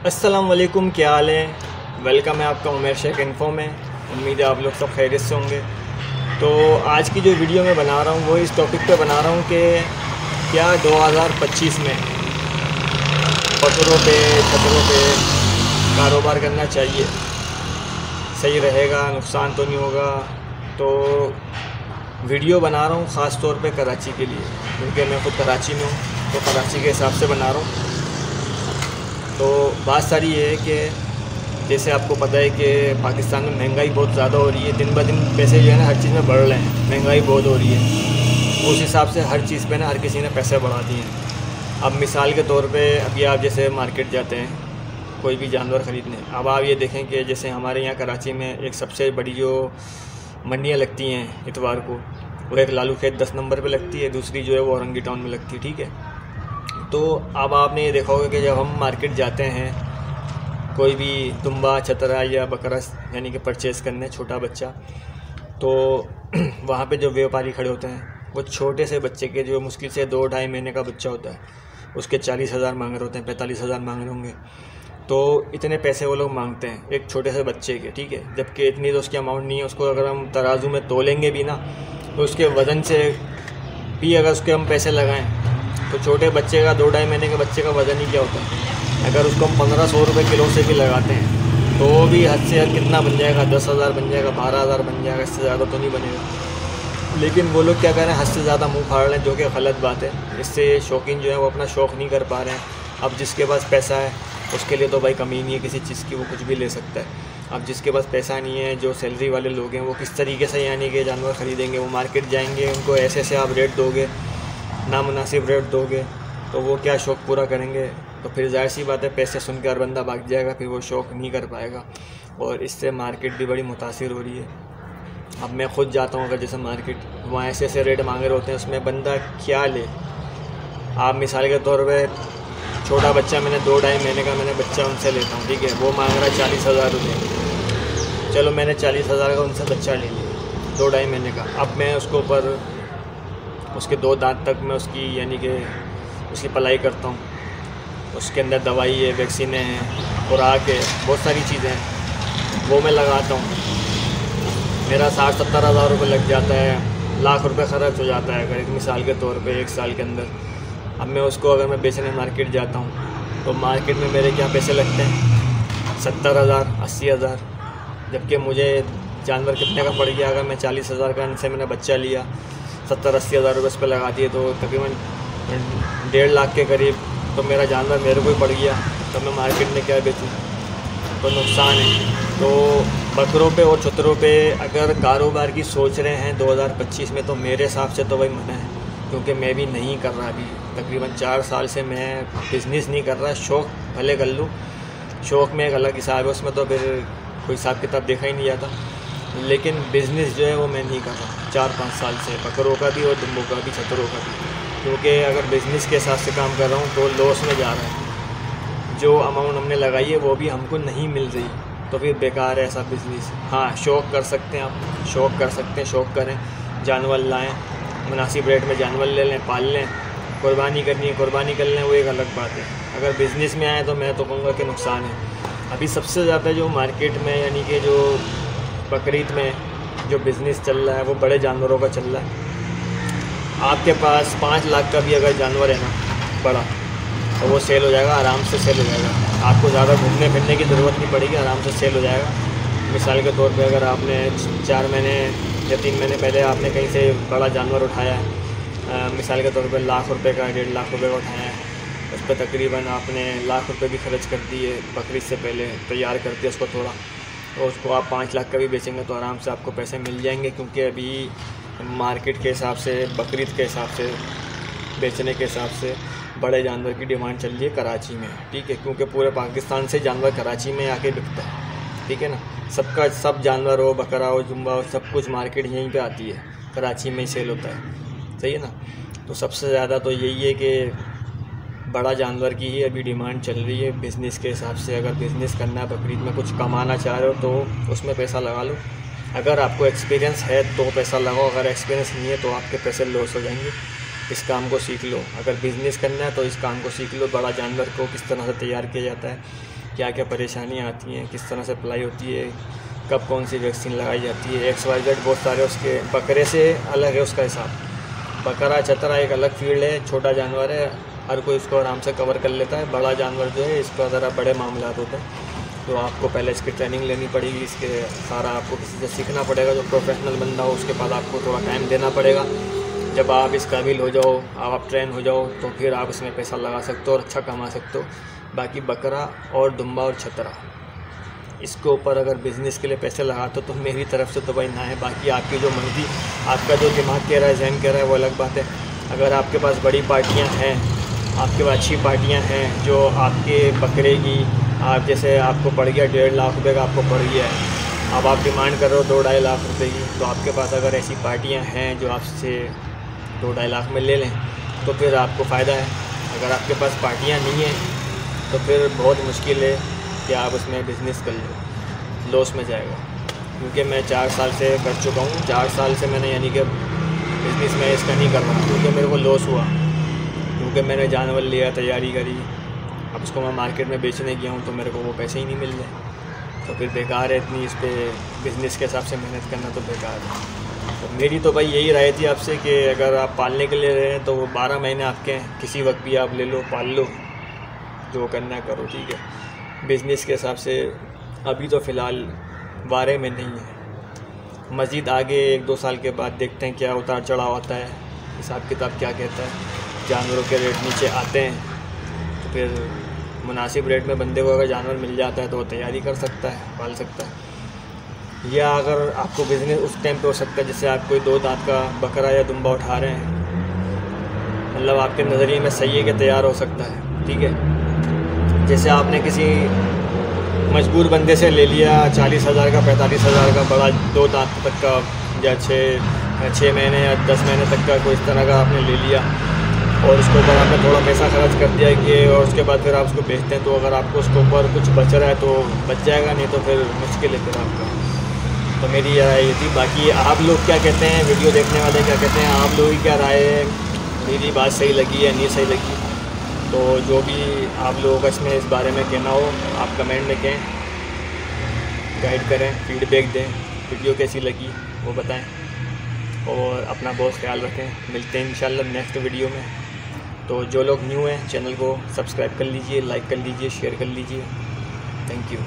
अस्सलाम वालेकुम, क्या हाल है। वेलकम है आपका उमर शेख इन्फो में। उम्मीद है आप लोग सब खैरियत से होंगे। तो आज की जो वीडियो मैं बना रहा हूँ वो इस टॉपिक पे बना रहा हूँ कि क्या 2025 में पत्थरों पे छतरों पे कारोबार करना चाहिए, सही रहेगा, नुकसान तो नहीं होगा। तो वीडियो बना रहा हूँ ख़ास तौर पे कराची के लिए, क्योंकि मैं खुद कराची में हूँ, तो कराची के हिसाब से बना रहा हूँ। तो बात सारी ये है कि जैसे आपको पता है कि पाकिस्तान में महंगाई बहुत ज़्यादा हो रही है, दिन ब दिन पैसे जो है ना हर चीज़ में बढ़ रहे हैं, महंगाई बहुत हो रही है। उस हिसाब से हर चीज़ पे ना हर किसी ने पैसे बढ़ा दिए हैं। अब मिसाल के तौर पे अभी आप जैसे मार्केट जाते हैं कोई भी जानवर ख़रीदने, अब आप ये देखें कि जैसे हमारे यहाँ कराची में एक सबसे बड़ी जो मंडियाँ लगती हैं इतवार को, वो एक लालू खेत 10 नंबर पर लगती है, दूसरी जो है वो औरंगी टाउन में लगती है, ठीक है। तो अब आपने ये देखा होगा कि जब हम मार्केट जाते हैं कोई भी दुम्बा छतरा या बकरा यानी कि परचेज़ करने छोटा बच्चा, तो वहाँ पे जो व्यापारी खड़े होते हैं वो छोटे से बच्चे के जो मुश्किल से 2-2.5 महीने का बच्चा होता है उसके 40,000 मांग रहे होते हैं, 45,000 मांग रहे होंगे। तो इतने पैसे वो लोग मांगते हैं एक छोटे से बच्चे के, ठीक है। जबकि इतनी तो उसकी अमाउंट नहीं है। उसको अगर हम तराजू में तोलेंगे भी ना तो उसके वज़न से भी अगर उसके हम पैसे लगाएँ तो छोटे बच्चे का 2-2.5 महीने के बच्चे का वज़न ही क्या होता है। अगर उसको हम 1500 रुपये किलो से भी लगाते हैं तो भी हद से हद कितना बन जाएगा, 10,000 बन जाएगा, 12,000 बन जाएगा, इससे ज़्यादा तो नहीं बनेगा। लेकिन वो लोग क्या कर रहे हैं, हद से ज़्यादा मुँह फाड़ रहे हैं, जो कि गलत बात है। इससे शौकीन जो है वो अपना शौक़ नहीं कर पा रहे हैं। अब जिसके पास पैसा है उसके लिए तो भाई कमी नहीं है किसी चीज़ की, वो कुछ भी ले सकता है। अब जिसके पास पैसा नहीं है, जो सैलरी वाले लोग हैं, वो किस तरीके से यानी कि जानवर ख़रीदेंगे। वो मार्केट जाएंगे, उनको ऐसे ऐसे आप रेट दोगे, नामुनासिब रेट दोगे, तो वो क्या शौक़ पूरा करेंगे। तो फिर जाहिर सी बात है पैसे सुन के हर बंदा भाग जाएगा, फिर वो शौक़ नहीं कर पाएगा। और इससे मार्केट भी बड़ी मुतासिर हो रही है। अब मैं ख़ुद जाता हूँ अगर जैसे मार्केट, वहाँ ऐसे ऐसे रेट मांगे होते हैं, उसमें बंदा क्या ले। आप मिसाल के तौर पे छोटा बच्चा, मैंने 2-2.5 महीने का मैंने बच्चा उनसे लेता हूँ, ठीक है। वो मांग रहा है 40,000 रुपये। चलो मैंने 40,000 का उनसे बच्चा ले लिया 2-2.5 महीने का। अब मैं उसके ऊपर उसके 2 दांत तक मैं उसकी यानी कि उसकी पलाई करता हूँ। उसके अंदर दवाई है, वैक्सीनें हैं, खुराक है, बहुत सारी चीज़ें हैं, वो मैं लगाता हूँ। मेरा 60-70 हज़ार रुपये लग जाता है, लाख रुपए ख़र्च हो जाता है अगर एक मिसाल के तौर पे 1 साल के अंदर। अब मैं उसको अगर मैं बेचने मार्केट जाता हूँ तो मार्केट में मेरे क्या पैसे लगते हैं, 70,000 80,000। जबकि मुझे जानवर कितने का पड़ गया, अगर मैं 40,000 का इनसे मैंने बच्चा लिया, 70-80 हज़ार रुपये इस पर लगा दिए, तो तकरीबन 1.5 लाख के करीब तो मेरा जानवर मेरे को ही पड़ गया। तो मैं मार्केट में क्या बेचूँ, तो नुकसान है। तो बकरों पे और छतरों पे अगर कारोबार की सोच रहे हैं 2025 में, तो मेरे हिसाब से तो भाई मना है, क्योंकि मैं भी नहीं कर रहा। अभी तकरीबन 4 साल से मैं बिज़नेस नहीं कर रहा। शौक़ भले कर लूँ, शौक़ में एक अलग हिसाब है, उसमें तो फिर कोई हिसाब किताब देखा ही नहीं जाता। लेकिन बिज़नेस जो है वो मैं नहीं कर रहा 4-5 साल से, बकरों का भी और दुम्बों का भी, छतरों का भी। क्योंकि अगर बिज़नेस के हिसाब से काम कर रहा हूँ तो लॉस में जा रहा है। जो अमाउंट हमने लगाई है वो भी हमको नहीं मिल रही, तो फिर बेकार है ऐसा बिज़नेस। हाँ, शौक़ कर सकते हैं आप, शौक़ कर सकते हैं, शौक़ करें, जानवर लाएँ, मुनासिब रेट में जानवर ले लें, पाल लें, कुर्बानी करनी है कुर्बानी कर लें, वो एक अलग बात है। अगर बिज़नेस में आए तो मैं तो कहूँगा कि नुकसान है। अभी सबसे ज़्यादा जो मार्केट में यानी कि जो बकरीद में जो बिज़नेस चल रहा है वो बड़े जानवरों का चल रहा है। आपके पास 5 लाख का भी अगर जानवर है ना बड़ा, तो वो सेल हो जाएगा, आराम से सेल हो जाएगा। आपको ज़्यादा घूमने फिरने की ज़रूरत नहीं पड़ेगी, आराम से सेल हो जाएगा। मिसाल के तौर पे अगर आपने 4 महीने या 3 महीने पहले आपने कहीं से बड़ा जानवर उठाया है, मिसाल के तौर पे लाख रुपए का, 1.5 लाख रुपए का उठाया है, उस पर तकरीबन आपने लाख रुपए भी खर्च कर दिए बकरीद से पहले, तैयार करके उसको थोड़ा, तो उसको आप 5 लाख का भी बेचेंगे तो आराम से आपको पैसे मिल जाएंगे। क्योंकि अभी मार्केट के हिसाब से, बकरीद के हिसाब से, बेचने के हिसाब से बड़े जानवर की डिमांड चल रही है कराची में, ठीक है। क्योंकि पूरे पाकिस्तान से जानवर कराची में आके बिकता है, ठीक है ना। सबका सब जानवर हो, बकरा हो, जुम्बा हो, सब कुछ मार्केट यहीं पे आती है, कराची में ही सेल होता है, सही है ना। तो सबसे ज़्यादा तो यही है कि बड़ा जानवर की ही अभी डिमांड चल रही है बिज़नेस के हिसाब से। अगर बिज़नेस करना है, बकरीद में कुछ कमाना चाह रहे हो तो उसमें पैसा लगा लो। अगर आपको एक्सपीरियंस है तो पैसा लगाओ, अगर एक्सपीरियंस नहीं है तो आपके पैसे लॉस हो जाएंगे। इस काम को सीख लो। अगर बिज़नेस करना है तो इस काम को सीख लो, बड़ा जानवर को किस तरह से तैयार किया जाता है, क्या क्या परेशानियाँ आती हैं, किस तरह से पलाई होती है, कब कौन सी वैक्सीन लगाई जाती है, XYZ बहुत सारे उसके। बकरे से अलग है उसका हिसाब। बकरा चतरा एक अलग फील्ड है, छोटा जानवर है, हर कोई इसको आराम से कवर कर लेता है। बड़ा जानवर जो है इसका ज़रा बड़े मामला होते हैं, तो आपको पहले इसकी ट्रेनिंग लेनी पड़ेगी। इसके सारा आपको किसी से सीखना पड़ेगा, जो प्रोफेशनल बंदा हो उसके पास आपको थोड़ा टाइम देना पड़ेगा। जब आप इस काबिल हो जाओ, आप ट्रेन हो जाओ, तो फिर आप इसमें पैसा लगा सकते हो और अच्छा कमा सकते हो। बाकी बकरा और दुम्बा और छतरा, इसके ऊपर अगर बिज़नेस के लिए पैसे लगाते हो तो मेरी तरफ से तो भाई ना है। बाकी आपकी जो मर्ज़ी, आपका जो दिमाग कह रहा है, जहन कह रहा है, वो अलग बात है। अगर आपके पास बड़ी पार्टियाँ हैं, आपके पास अच्छी पार्टियाँ हैं जो आपके बकरे की, आप जैसे आपको पड़ गया 1.5 लाख रुपये का आपको पड़ गया है, अब आप डिमांड कर रहे हो 2-2.5 लाख रुपये की, तो आपके पास अगर ऐसी पार्टियाँ हैं जो आपसे 2-2.5 लाख में ले लें तो फिर आपको फ़ायदा है। अगर आपके पास पार्टियाँ नहीं हैं तो फिर बहुत मुश्किल है कि आप उसमें बिज़नेस कर लो, लॉस में जाएगा। क्योंकि मैं 4 साल से कर चुका हूँ, 4 साल से मैंने यानी कि बिज़नेस में इसका नहीं कर रहा, क्योंकि मेरे को लॉस हुआ, क्योंकि मैंने जानवर लिया, तैयारी करी, अब उसको मैं मार्केट में बेचने गया हूँ तो मेरे को वो पैसे ही नहीं मिल रहे, तो फिर बेकार है। इतनी इस पर बिज़नेस के हिसाब से मेहनत करना तो बेकार है। तो मेरी तो भाई यही राय थी आपसे कि अगर आप पालने के लिए रहे हैं तो वो 12 महीने आपके हैं, किसी वक्त भी आप ले लो, पाल लो, जो करना है करो, ठीक है। बिज़नेस के हिसाब से अभी तो फ़िलहाल बारे में नहीं है। मज़ीद आगे 1-2 साल के बाद देखते हैं क्या उतार चढ़ाव होता है, हिसाब किताब क्या कहता है। जानवरों के रेट नीचे आते हैं तो फिर मुनासिब रेट में बंदे को अगर जानवर मिल जाता है तो वो तैयारी कर सकता है, पाल सकता है। या अगर आपको बिज़नेस उस टाइम पे हो सकता है जैसे आप कोई 2 दांत का बकरा या दुम्बा उठा रहे हैं, मतलब आपके नज़रिए में सही है कि तैयार हो सकता है, ठीक है। जैसे आपने किसी मजबूर बंदे से ले लिया 40,000 का, 45,000 का बड़ा 2 दांत तक का, या 6 महीने या 10 महीने तक का कोई इस तरह का आपने ले लिया, और उसके ऊपर आपने थोड़ा पैसा खर्च कर दिया कि, और उसके बाद फिर आप उसको बेचते हैं तो अगर आपको उसके ऊपर कुछ बच रहा है तो बच जाएगा, नहीं तो फिर मुश्किल है फिर आपका। तो मेरी राय ये थी। बाकी आप लोग क्या कहते हैं, वीडियो देखने वाले क्या कहते हैं, आप लोगों की क्या राय है, मेरी बात सही लगी या नहीं सही लगी? तो जो भी आप लोगों का इसमें इस बारे में कहना हो आप कमेंट में कहें, गाइड करें, फीडबैक दें, वीडियो कैसी लगी वो बताएं, और अपना बहुत ख्याल रखें। मिलते हैं इंशाल्लाह नेक्स्ट वीडियो में। तो जो लोग न्यू हैं चैनल को सब्सक्राइब कर लीजिए, लाइक कर लीजिए, शेयर कर लीजिए। Thank you.